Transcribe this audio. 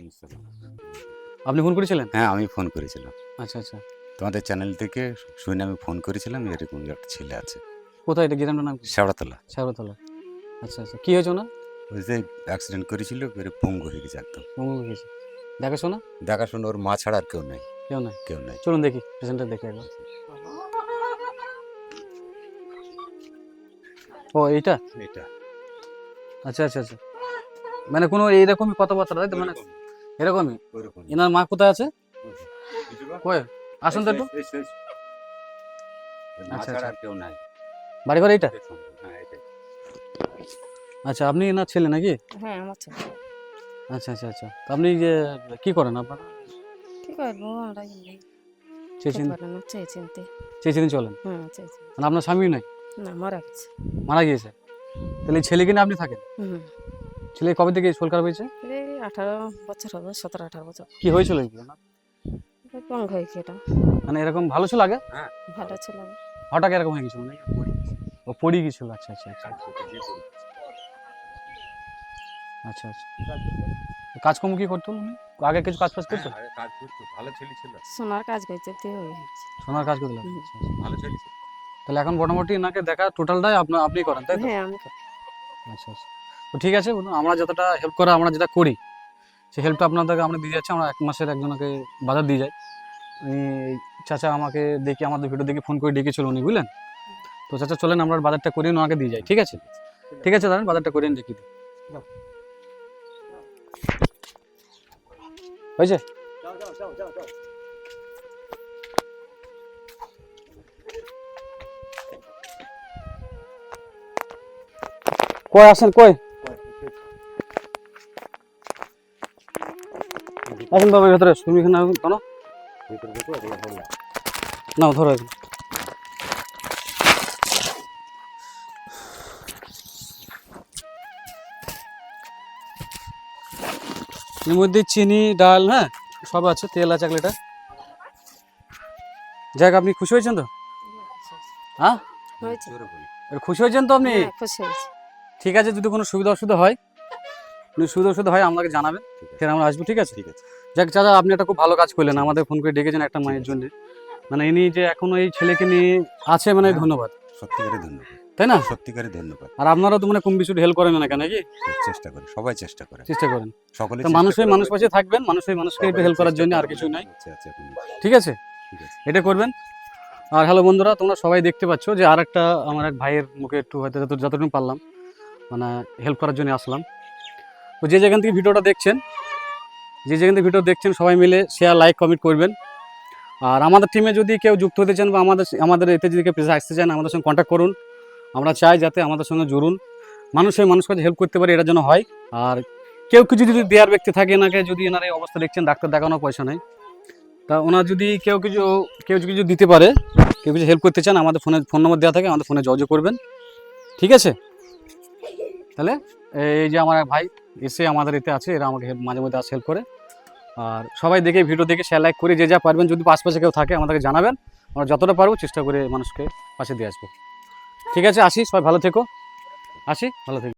আসসালাম। আপনি ফোন করেছিলেন? হ্যাঁ, আমি ফোন করেছিলাম। আচ্ছা, আচ্ছা। তোমাদের চ্যানেল থেকে শুনে আমি ফোন করেছিলাম, এরকম একটা ছেলে আছে। কোথায় এটা গ্রামটার নাম কি? শেওড়াতলা। শেওড়াতলা। আচ্ছা, আচ্ছা। কি হয়েছে ওনার? ওই যে অ্যাক্সিডেন্ট করেছিল, করে পঙ্গু হয়ে গেছে একদম। পঙ্গু হয়ে গেছে। দেখাশোনা? দেখাশোনা ওর মা ছাড়া আর কেউ নাই, কেউ নাই? কেউ নাই। চলুন দেখি, পেশেন্টটা দেখি একবার। ও এইটা? এটা আচ্ছা, আচ্ছা, আচ্ছা। মানে কোনো এইরকমই কথাবার্তা তাই তো? মানে এরকমই? ওরকম। এনার মা কোথায় আছে? কই? আসুন তো একটু। মা আচ্ছা, ছাড়া আচ্ছা। আর কেউ নাই। বাড়ি ঘর এইটা? হ্যাঁ, এটাই। আচ্ছা, আপনি এনার ছেলে নাকি? হ্যাঁ, আমার ছেলে। আচ্ছা, আচ্ছা, আচ্ছা। তো আপনি যে কি করেন আপনারা? কি করবো আমরা এমনি চেয়ে খেতে পারে না, চেয়ে চিনতে। চিনতে চলেন? চেয়ে চিনতে। মানে আপনার স্বামী নাই? না, মারা গেছে। মারা গিয়েছে? তাহলে এই ছেলেকে নিয়ে আপনি থাকেন? হুম। ছেলে কবে থেকে শরীর খারাপ হয়েছে? এই 18 বছর হবে, 17-18 বছর। কি হয়েছিল কি ওনার? পঙ্গু হয়েছে এটা। মানে এরকম ভালো ছিল আগে? ভালো ছিল। হঠাৎ এরকম হয়ে গেছিল নাকি? ও পড়ে গেছিল। আচ্ছা, আচ্ছা, আচ্ছা। আচ্ছা, আচ্ছা। কাজকর্ম কি করতো উনি? আগে কিছু কাজ করতো? কাজ করতো, ভালো ছেলে ছিল। সোনার কাজ করতে হয়েছে। সোনার কাজ করতে লাগে? হুম। আচ্ছা, আচ্ছা। ভালো ছেলে ছিল। তাহলে এখন মোটামুটি এনাকে দেখা টোটালটাই আপনি করেন তাই তো? হ্যাঁ, আমি করি। আচ্ছা, আচ্ছা। তো ঠিক আছে বলুন, আমরা যতটা হেল্প করা আমরা যেটা করি সেই হেল্পটা আপনাদেরকে আমরা দিয়ে যাচ্ছি। আমরা 1 মাসের একজনকে বাজার দিয়ে যাই। উনি চাচা আমাকে দেখে আমাদের ভিডিও দেখে ফোন করে ডেকেছিল উনি, বুঝলেন? তো চাচা চলেন আমরা বাজারটা করিয়ে ওনাকে দিয়ে যাই, ঠিক আছে? ঠিক আছে দাঁড়ান, বাজারটা করিয়ে দেখি দিই। হয়েছে? কই আসেন, কই আসেন বাবা, ভেতরে তুমি এখানে ধরো, নাও ধরো এখানে। এর মধ্যে চিনি, ডাল, হ্যাঁ সব আছে, তেল আছে 1 লিটার। যাক, আপনি খুশি হয়েছেন তো? হ্যাঁ, হয়েছে। খুশি হয়েছেন তো আপনি? হ্যাঁ, খুশি হয়েছে। ঠিক আছে, যদি কোনো সুবিধা অসুবিধা হয়, সুবিধা অসুবিধা হয় আমাকে জানাবেন, ফের আমরা আসবো, ঠিক আছে? ঠিক আছে। যাক চাচা, আপনি একটা খুব ভালো কাজ করলেন, আমাদের ফোন করে ডেকেছেন একটা মায়ের জন্য। মানে ইনি যে এখনো এই ছেলেকে নিয়ে আছে, মানে ধন্যবাদ, সত্যিকারে ধন্যবাদ, তাই না? সত্যিকারে ধন্যবাদ। আর আপনারাও তো মানে কম বেশি হেল্প করেন না কেন, নাকি? চেষ্টা করে, সবাই চেষ্টা করে, চেষ্টা করেন। সকলে তো মানুষ হয়ে মানুষ পাশে থাকবেন, মানুষ হয়ে মানুষকে একটু হেল্প করার জন্য, আর কিছু নাই, ঠিক আছে? ঠিক আছে। এটা করবেন। আর হ্যালো বন্ধুরা, তোমরা সবাই দেখতে পাচ্ছ যে আর একটা আমার এক ভাইয়ের মুখে একটু হয়তো যতটুকু পারলাম মানে হেল্প করার জন্য আসলাম। তো যে যেখান থেকে ভিডিওটা দেখছেন, সবাই মিলে শেয়ার, লাইক, কমেন্ট করবেন। আর আমাদের টিমে যদি কেউ যুক্ত হতে চান বা আমাদের এতে যদি কেউ পেশা আসতে চান, আমাদের সঙ্গে কন্ট্যাক্ট করুন। আমরা চাই যাতে আমাদের সঙ্গে জুড়ুন, মানুষ হয়ে মানুষ কাছে হেল্প করতে পারি, এটার জন্য হয়। আর কেউ কিছু যদি দেওয়ার ব্যক্তি থাকে, এনাকে যদি এনার এই অবস্থা দেখছেন, ডাক্তার দেখানোর পয়সা নেই, তা ওনার যদি কেউ কিছু দিতে পারে, কেউ কিছু হেল্প করতে চান, আমাদের ফোন নম্বর দেওয়া থাকে, আমাদের ফোনে যোগাযোগ করবেন, ঠিক আছে? তাহলে এই যে আমার এক ভাই এসে আমাদের এতে আছে, এরা আমাকে মাঝে মধ্যে আসে হেল্প করে। আর সবাই দেখে ভিডিও দেখে শেয়ার, লাইক করে যে যা পারবেন, যদি আশপাশে কেউ থাকে আমাদেরকে জানাবেন, আমরা যতটা পারবো চেষ্টা করে মানুষকে পাশে দিয়ে আসবো, ঠিক আছে? আসি, সবাই ভালো থেকো, আসি, ভালো থেকো।